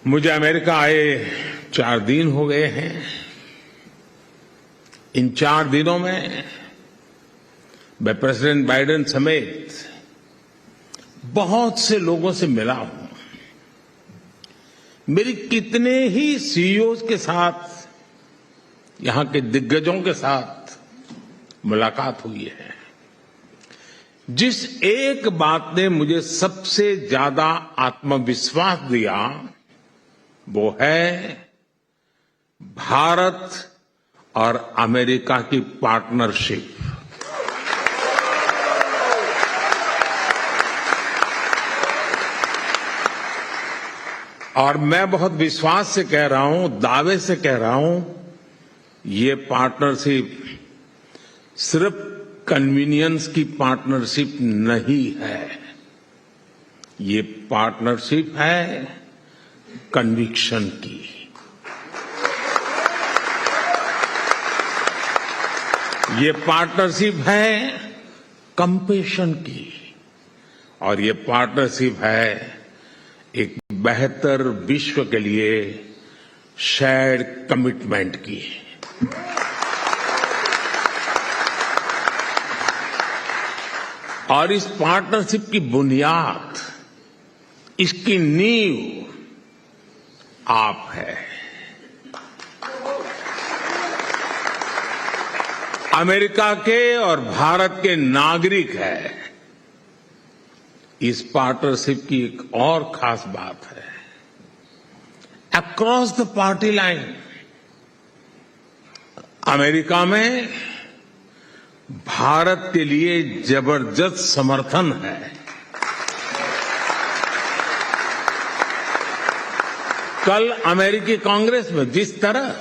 मुझे अमेरिका आए 4 दिन हो गए हैं। इन 4 दिनों में मैं प्रेसिडेंट बाइडेन समेत बहुत से लोगों से मिला हूं। मेरी कितने ही सीईओज के साथ, यहां के दिग्गजों के साथ मुलाकात हुई है। जिस एक बात ने मुझे सबसे ज्यादा आत्मविश्वास दिया वो है भारत और अमेरिका की पार्टनरशिप। और मैं बहुत विश्वास से कह रहा हूं, दावे से कह रहा हूं, ये पार्टनरशिप सिर्फ कन्वीनियंस की पार्टनरशिप नहीं है, ये पार्टनरशिप है कन्विक्शन की। ये पार्टनरशिप है कंपैशन की, और ये पार्टनरशिप है एक बेहतर विश्व के लिए शेयर्ड कमिटमेंट की। और इस पार्टनरशिप की बुनियाद, इसकी नींव आप है। अमेरिका के और भारत के नागरिक है। इस पार्टनरशिप की एक और खास बात है, across the party line America में भारत के लिए जबरदस्त समर्थन है। कल अमेरिकी कांग्रेस में जिस तरह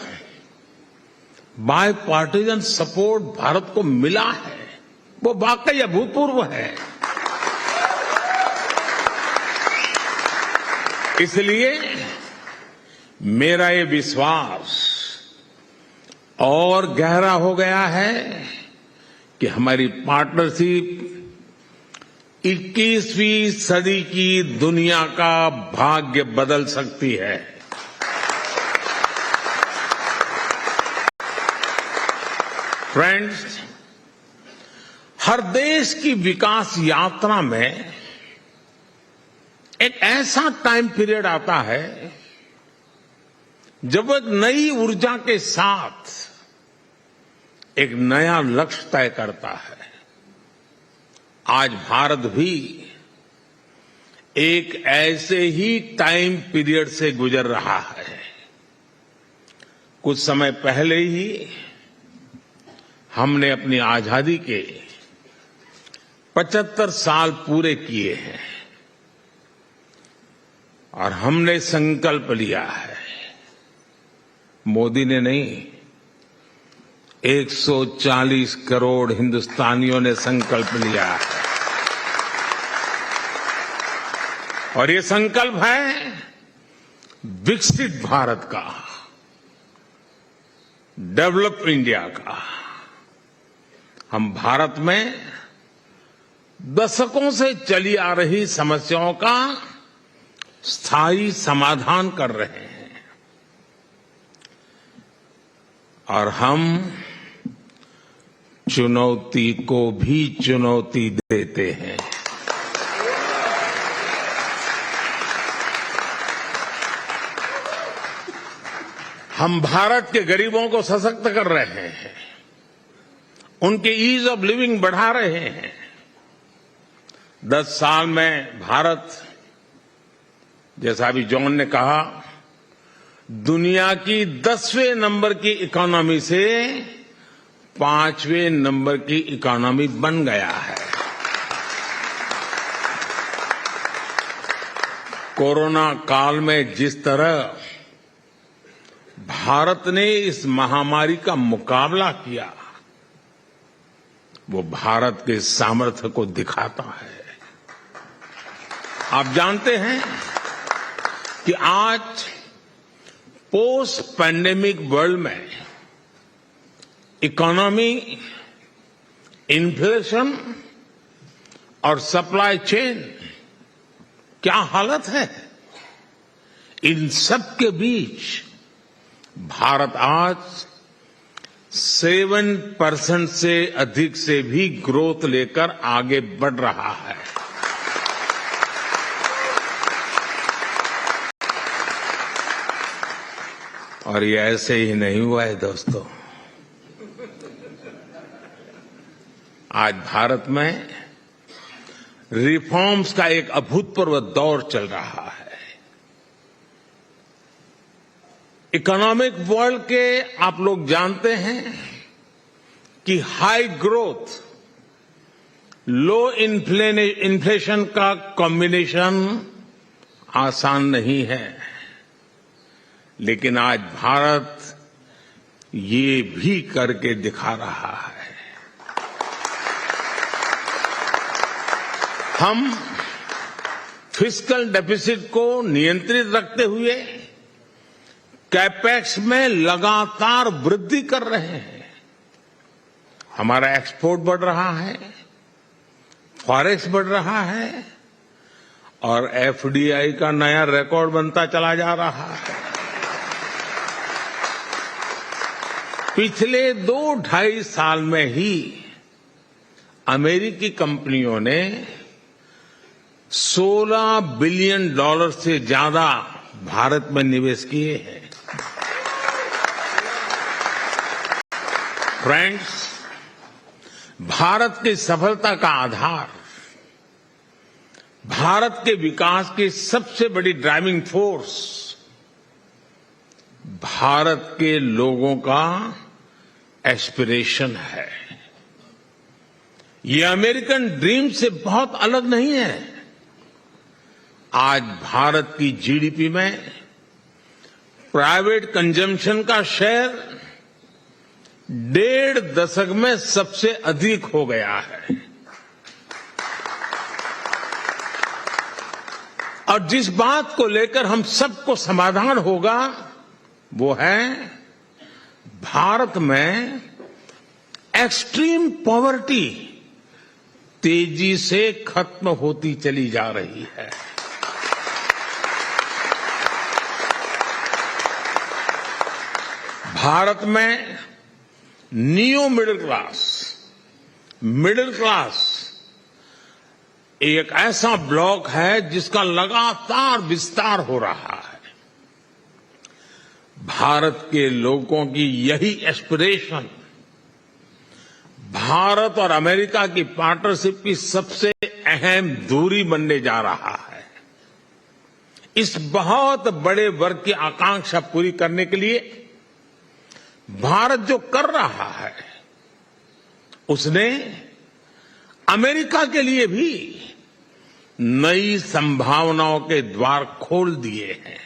बाय पार्टीजन सपोर्ट भारत को मिला है वो वाकई अभूतपूर्व है। इसलिए मेरा ये विश्वास और गहरा हो गया है कि हमारी पार्टनरशिप 21वीं सदी की दुनिया का भाग्य बदल सकती है। फ्रेंड्स, हर देश की विकास यात्रा में एक ऐसा टाइम पीरियड आता है जब वो एक नई ऊर्जा के साथ एक नया लक्ष्य तय करता है। आज भारत भी एक ऐसे ही टाइम पीरियड से गुजर रहा है। कुछ समय पहले ही हमने अपनी आजादी के 75 साल पूरे किए हैं और हमने संकल्प लिया है, मोदी ने नहीं, 140 करोड़ हिंदुस्तानियों ने संकल्प लिया है। और ये संकल्प है विकसित भारत का, डेवलप इंडिया का। हम भारत में दशकों से चली आ रही समस्याओं का स्थायी समाधान कर रहे हैं और हम चुनौती को भी चुनौती देते हैं। हम भारत के गरीबों को सशक्त कर रहे हैं, उनके ईज ऑफ लिविंग बढ़ा रहे हैं। 10 साल में भारत, जैसा अभी जॉन ने कहा, दुनिया की 10वें नंबर की इकोनॉमी से 5वें नंबर की इकोनॉमी बन गया है। कोरोना काल में जिस तरह भारत ने इस महामारी का मुकाबला किया, वो भारत के सामर्थ्य को दिखाता है। आप जानते हैं कि आज पोस्ट पैंडेमिक वर्ल्ड में इकोनॉमी, इन्फ्लेशन और सप्लाई चेन क्या हालत है। इन सब के बीच भारत आज 7% से अधिक से भी ग्रोथ लेकर आगे बढ़ रहा है। और ये ऐसे ही नहीं हुआ है दोस्तों। आज भारत में रिफॉर्म्स का एक अभूतपूर्व दौर चल रहा है। इकोनॉमिक वर्ल्ड के आप लोग जानते हैं कि हाई ग्रोथ, लो इन्फ्लेशन का कॉम्बिनेशन आसान नहीं है, लेकिन आज भारत ये भी करके दिखा रहा है। हम फिस्कल डेफिसिट को नियंत्रित रखते हुए कैपेक्स में लगातार वृद्धि कर रहे हैं। हमारा एक्सपोर्ट बढ़ रहा है, फॉरेक्स बढ़ रहा है और एफडीआई का नया रिकॉर्ड बनता चला जा रहा है। पिछले 2-2.5 साल में ही अमेरिकी कंपनियों ने $16 बिलियन से ज्यादा भारत में निवेश किए हैं। फ्रेंड्स, भारत की सफलता का आधार, भारत के विकास की सबसे बड़ी ड्राइविंग फोर्स भारत के लोगों का एस्पिरेशन है। ये अमेरिकन ड्रीम से बहुत अलग नहीं है। आज भारत की जीडीपी में प्राइवेट कंजम्पशन का शेयर 1.5 दशक में सबसे अधिक हो गया है। और जिस बात को लेकर हम सबको समाधान होगा वो है भारत में एक्सट्रीम पॉवर्टी तेजी से खत्म होती चली जा रही है। भारत में नियो मिडिल क्लास एक ऐसा ब्लॉक है जिसका लगातार विस्तार हो रहा है। भारत के लोगों की यही एस्पिरेशन भारत और अमेरिका की पार्टनरशिप की सबसे अहम धुरी बनने जा रहा है। इस बहुत बड़े वर्ग की आकांक्षा पूरी करने के लिए भारत जो कर रहा है उसने अमेरिका के लिए भी नई संभावनाओं के द्वार खोल दिए हैं।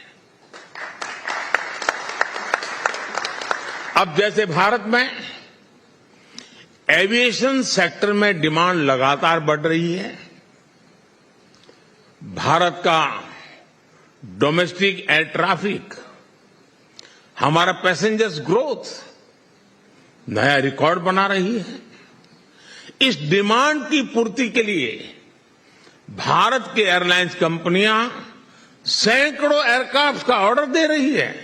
अब जैसे भारत में एविएशन सेक्टर में डिमांड लगातार बढ़ रही है, भारत का डोमेस्टिक एयर ट्रैफिक, हमारा पैसेंजर्स ग्रोथ नया रिकॉर्ड बना रही है। इस डिमांड की पूर्ति के लिए भारत की एयरलाइंस कंपनियां सैकड़ों एयरक्राफ्ट का ऑर्डर दे रही है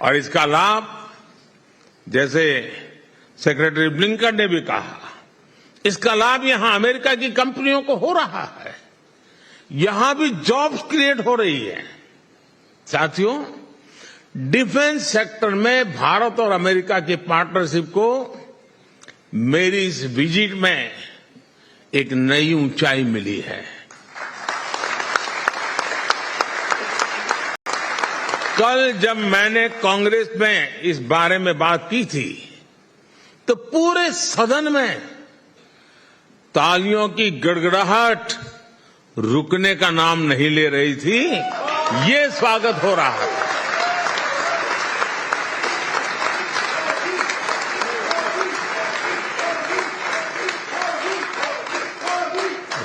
और इसका लाभ, जैसे सेक्रेटरी ब्लिंकन ने भी कहा, इसका लाभ यहां अमेरिका की कंपनियों को हो रहा है। यहां भी जॉब्स क्रिएट हो रही है। साथियों, डिफेंस सेक्टर में भारत और अमेरिका की पार्टनरशिप को मेरी इस विजिट में एक नई ऊंचाई मिली है। कल जब मैंने कांग्रेस में इस बारे में बात की थी तो पूरे सदन में तालियों की गड़गड़ाहट रुकने का नाम नहीं ले रही थी। ये स्वागत हो रहा है।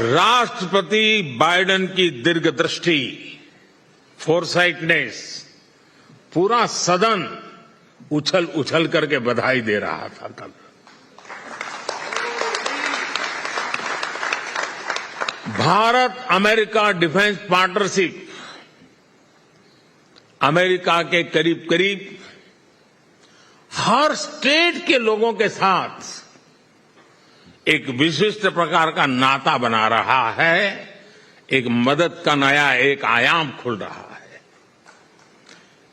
राष्ट्रपति बाइडेन की दीर्घदृष्टि, फोरसाइटनेस, पूरा सदन उछल उछल करके बधाई दे रहा था कल। Bharat America defence partnership America के करीब करीब हर स्टेट के लोगों के साथ एक विशिष्ट प्रकार का नाता बना रहा है, एक मदद का नया एक आयाम खुल रहा है।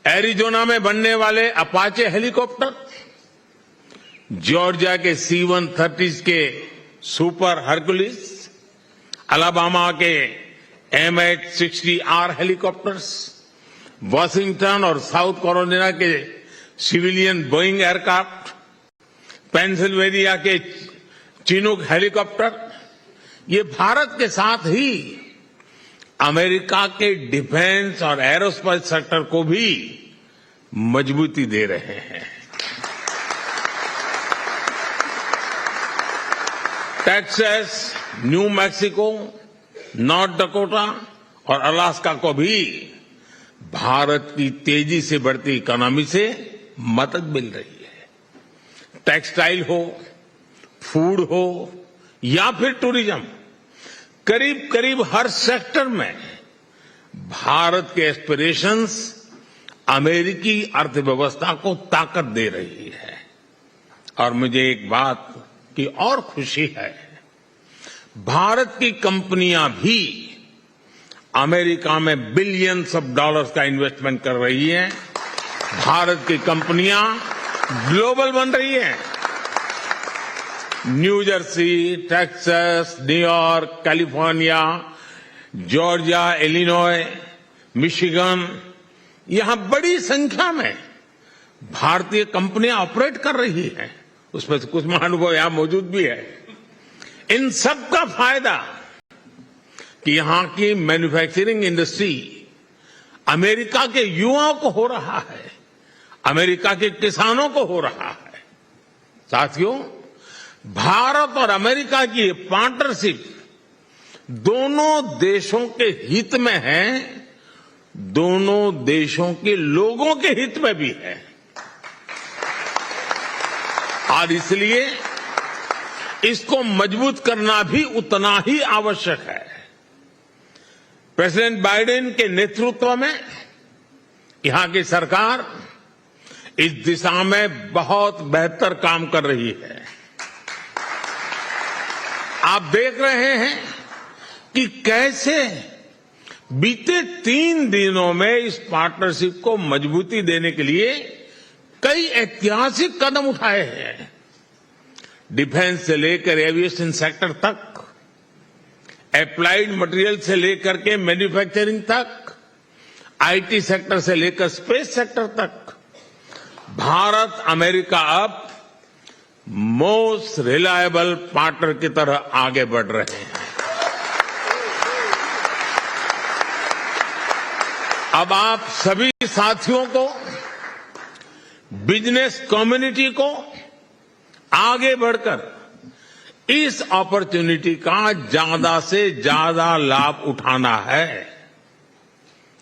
एरिजोना में बनने वाले अपाचे हेलीकॉप्टर, जॉर्जिया के C-130 के सुपर हरकुलिस, अलाबामा के MH-60R हेलीकॉप्टर्स, वाशिंगटन और साउथ कैरोलिना के सिविलियन बोइंग एयरक्राफ्ट, पेंसिल्वेनिया के चिनूक हेलीकॉप्टर, ये भारत के साथ ही अमेरिका के डिफेंस और एरोस्पेस सेक्टर को भी मजबूती दे रहे हैं। Texas, new Mexico, north Dakota और अलास्का को भी भारत की तेजी से बढ़ती इकोनॉमी से मदद मिल रही है। टेक्सटाइल हो, फूड हो या फिर टूरिज्म, करीब करीब हर सेक्टर में भारत के एस्पिरेशंस अमेरिकी अर्थव्यवस्था को ताकत दे रही है। और मुझे एक बात की और खुशी है, भारत की कंपनियां भी अमेरिका में बिलियंस ऑफ डॉलर्स का इन्वेस्टमेंट कर रही हैं। भारत की कंपनियां ग्लोबल बन रही हैं। New Jersey, Texas, New York, California, Georgia, Illinois, Michigan, यहां बड़ी संख्या में भारतीय कंपनियां ऑपरेट कर रही हैं। उसमें से कुछ महानुभाव यहां मौजूद भी है। इन सब का फायदा कि यहां की मैन्युफैक्चरिंग इंडस्ट्री अमेरिका के युवाओं को हो रहा है, अमेरिका के किसानों को हो रहा है। साथियों, भारत और अमेरिका की ये पार्टनरशिप दोनों देशों के हित में है, दोनों देशों के लोगों के हित में भी है। और इसलिए इसको मजबूत करना भी उतना ही आवश्यक है। प्रेसिडेंट बाइडेन के नेतृत्व में यहां की सरकार इस दिशा में बहुत बेहतर काम कर रही है। आप देख रहे हैं कि कैसे बीते 3 दिनों में इस पार्टनरशिप को मजबूती देने के लिए कई ऐतिहासिक कदम उठाए हैं। डिफेंस से लेकर एविएशन सेक्टर तक, एप्लाइड मटेरियल से लेकर के मैन्युफैक्चरिंग तक, आईटी सेक्टर से लेकर स्पेस सेक्टर तक, भारत अमेरिका अब मोस्ट रिलायबल पार्टनर की तरह आगे बढ़ रहे हैं। अब आप सभी साथियों को, बिजनेस कम्युनिटी को आगे बढ़कर इस अपॉर्चुनिटी का ज्यादा से ज्यादा लाभ उठाना है।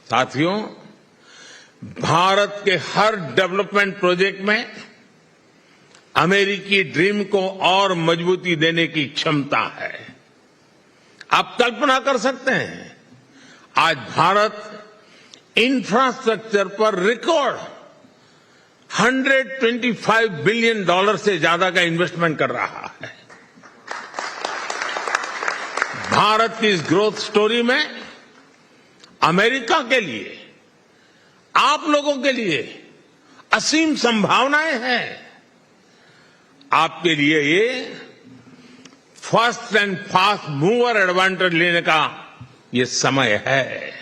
साथियों, भारत के हर डेवलपमेंट प्रोजेक्ट में अमेरिकी ड्रीम को और मजबूती देने की क्षमता है। आप कल्पना कर सकते हैं, आज भारत इंफ्रास्ट्रक्चर पर रिकॉर्ड $125 बिलियन से ज्यादा का इन्वेस्टमेंट कर रहा है। भारत की इस ग्रोथ स्टोरी में अमेरिका के लिए, आप लोगों के लिए असीम संभावनाएं हैं। आपके लिए ये first and fast mover advantage लेने का ये समय है।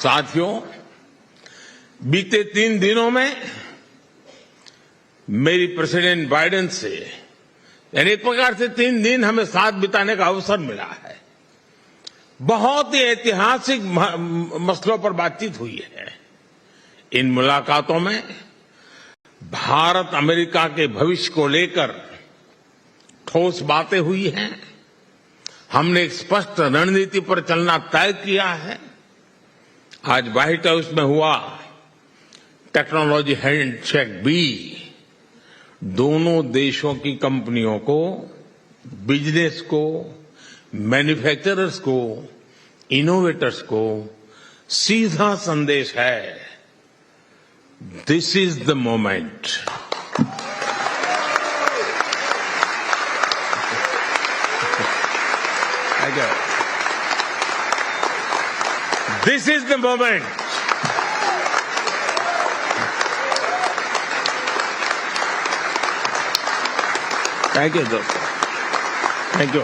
साथियों, बीते 3 दिनों में मेरी प्रेसिडेंट बाइडेन से, यानी एक प्रकार से 3 दिन हमें साथ बिताने का अवसर मिला है। बहुत ही ऐतिहासिक मसलों पर बातचीत हुई है। इन मुलाकातों में भारत अमेरिका के भविष्य को लेकर ठोस बातें हुई हैं। हमने एक स्पष्ट रणनीति पर चलना तय किया है। आज व्हाइट हाउस में हुआ टेक्नोलॉजी हैंडशेक भी दोनों देशों की कंपनियों को, बिजनेस को, मैन्युफैक्चरर्स को, इनोवेटर्स को सीधा संदेश है, this is the moment. This is the moment. Thank you दोस्तों, थैंक यू।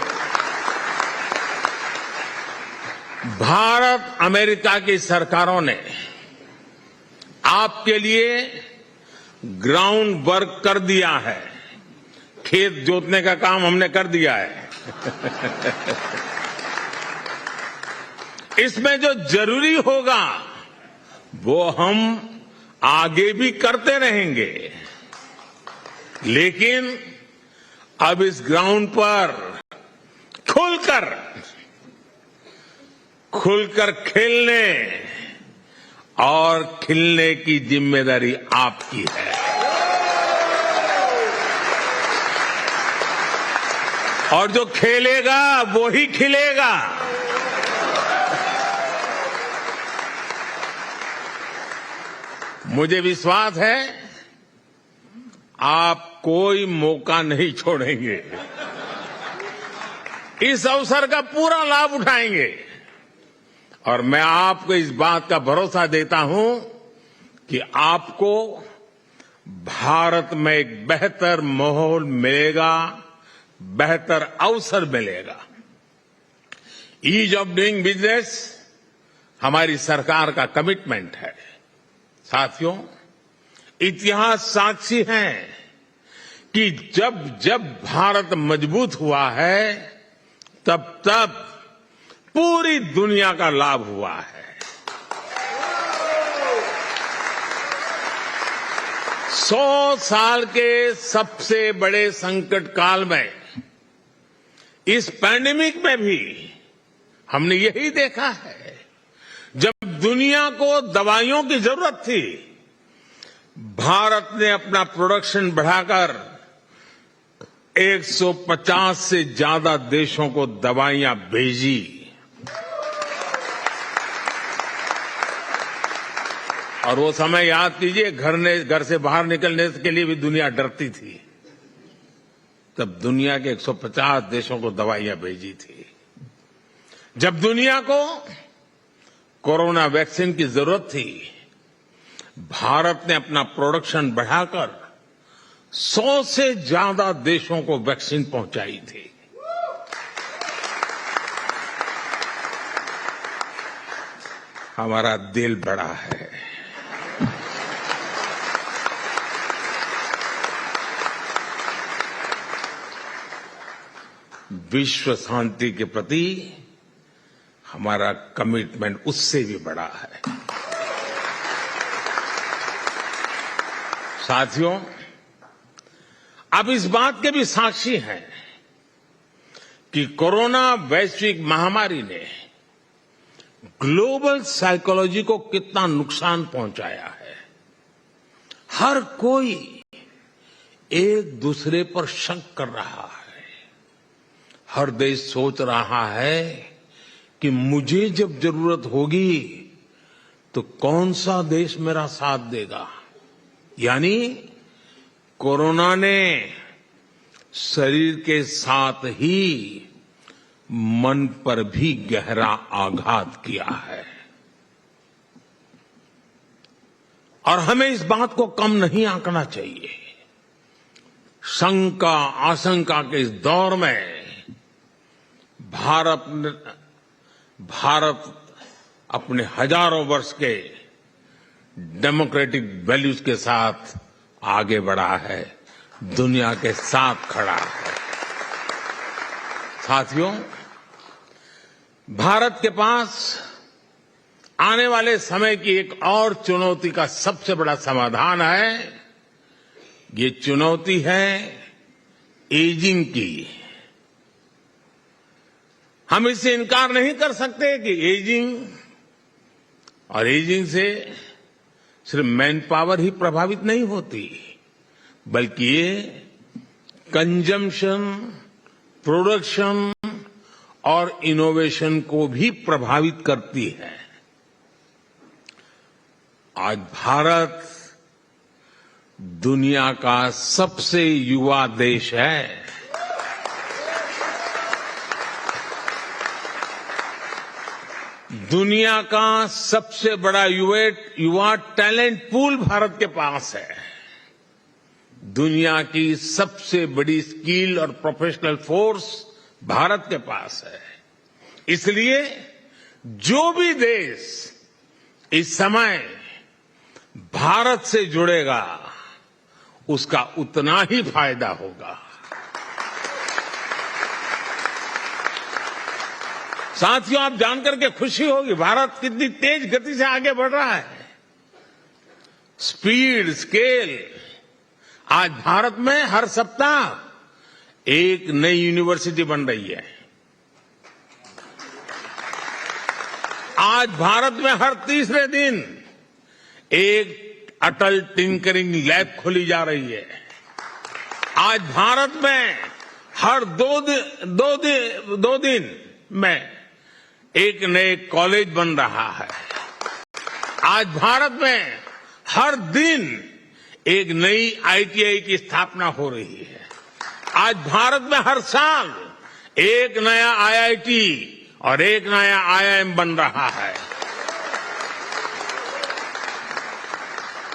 भारत अमेरिका की सरकारों ने आपके लिए ग्राउंड वर्क कर दिया है। खेत जोतने का काम हमने कर दिया है। इसमें जो जरूरी होगा वो हम आगे भी करते रहेंगे, लेकिन अब इस ग्राउंड पर खुलकर खेलने और खिलने की जिम्मेदारी आपकी है। और जो खेलेगा वो ही खिलेगा। मुझे विश्वास है आप कोई मौका नहीं छोड़ेंगे, इस अवसर का पूरा लाभ उठाएंगे। और मैं आपको इस बात का भरोसा देता हूं कि आपको भारत में एक बेहतर माहौल मिलेगा, बेहतर अवसर मिलेगा। ईज ऑफ डूइंग बिजनेस हमारी सरकार का कमिटमेंट है। साथियों, इतिहास साक्षी है कि जब जब भारत मजबूत हुआ है तब तब पूरी दुनिया का लाभ हुआ है। 100 साल के सबसे बड़े संकट काल में, इस पैंडेमिक में भी हमने यही देखा है। जब दुनिया को दवाइयों की जरूरत थी, भारत ने अपना प्रोडक्शन बढ़ाकर 150 से ज्यादा देशों को दवाइयां भेजी। और वो समय याद कीजिए, घर से बाहर निकलने के लिए भी दुनिया डरती थी। तब दुनिया के 150 देशों को दवाइयां भेजी थी। जब दुनिया को कोरोना वैक्सीन की जरूरत थी, भारत ने अपना प्रोडक्शन बढ़ाकर 100 से ज्यादा देशों को वैक्सीन पहुंचाई थी। हमारा दिल बड़ा है। विश्व शांति के प्रति हमारा कमिटमेंट उससे भी बड़ा है। साथियों, अब इस बात के भी साक्षी हैं कि कोरोना वैश्विक महामारी ने ग्लोबल साइकोलॉजी को कितना नुकसान पहुंचाया है। हर कोई एक दूसरे पर शक कर रहा है। हर देश सोच रहा है कि मुझे जब जरूरत होगी तो कौन सा देश मेरा साथ देगा। यानी कोरोना ने शरीर के साथ ही मन पर भी गहरा आघात किया है। और हमें इस बात को कम नहीं आंकना चाहिए। शंका आशंका के इस दौर में भारत अपने हजारों वर्ष के डेमोक्रेटिक वैल्यूज के साथ आगे बढ़ा है, दुनिया के साथ खड़ा है। साथियों, भारत के पास आने वाले समय की एक और चुनौती का सबसे बड़ा समाधान है। ये चुनौती है एजिंग की। हम इससे इनकार नहीं कर सकते कि एजिंग से सिर्फ मैन पावर ही प्रभावित नहीं होती, बल्कि ये कंजम्पशन, प्रोडक्शन, और इनोवेशन को भी प्रभावित करती है। आज भारत दुनिया का सबसे युवा देश है। दुनिया का सबसे बड़ा युवा टैलेंट पूल भारत के पास है। दुनिया की सबसे बड़ी स्किल और प्रोफेशनल फोर्स भारत के पास है। इसलिए जो भी देश इस समय भारत से जुड़ेगा उसका उतना ही फायदा होगा। साथियों, आप जानकर के खुशी होगी भारत कितनी तेज गति से आगे बढ़ रहा है। Speed, scale. आज भारत में हर सप्ताह एक नई यूनिवर्सिटी बन रही है। आज भारत में हर तीसरे दिन एक अटल टिंकरिंग लैब खोली जा रही है। आज भारत में हर दो दिन में एक नए कॉलेज बन रहा है। आज भारत में हर दिन एक नई आईटीआई की स्थापना हो रही है। आज भारत में हर साल एक नया आईआईटी और एक नया आईआईएम बन रहा है।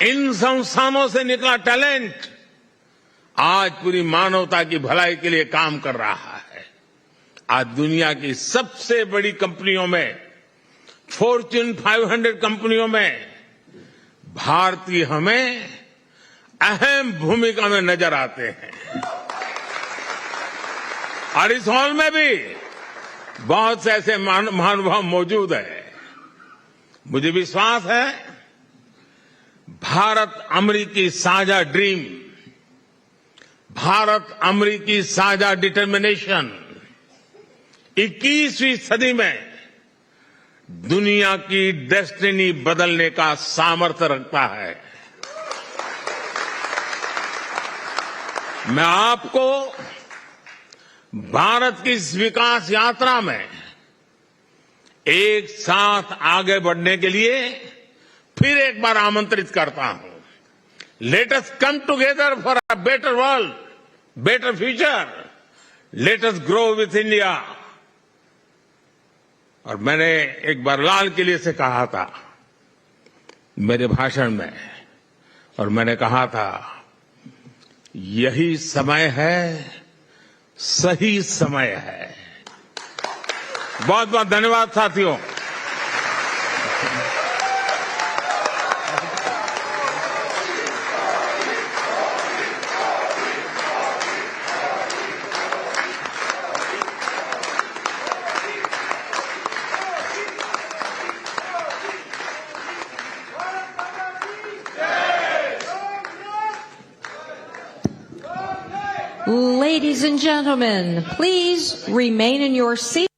इन संस्थानों से निकला टैलेंट आज पूरी मानवता की भलाई के लिए काम कर रहा है। आज दुनिया की सबसे बड़ी कंपनियों में, फॉर्च्यून 500 कंपनियों में भारतीय हमें अहम भूमिका में नजर आते हैं। और इस हॉल में भी बहुत से ऐसे महानुभाव मौजूद हैं। मुझे विश्वास है भारत अमेरिकी साझा ड्रीम, भारत अमेरिकी साझा डिटर्मिनेशन 21वीं सदी में दुनिया की डेस्टिनी बदलने का सामर्थ्य रखता है। मैं आपको भारत की इस विकास यात्रा में एक साथ आगे बढ़ने के लिए फिर एक बार आमंत्रित करता हूं। Let us come together for a better world, better future. Let us grow with India. और मैंने एक बार लाल किले से कहा था मेरे भाषण में, और मैंने कहा था यही समय है, सही समय है। बहुत बहुत धन्यवाद साथियों। Ladies and gentlemen, please remain in your seats.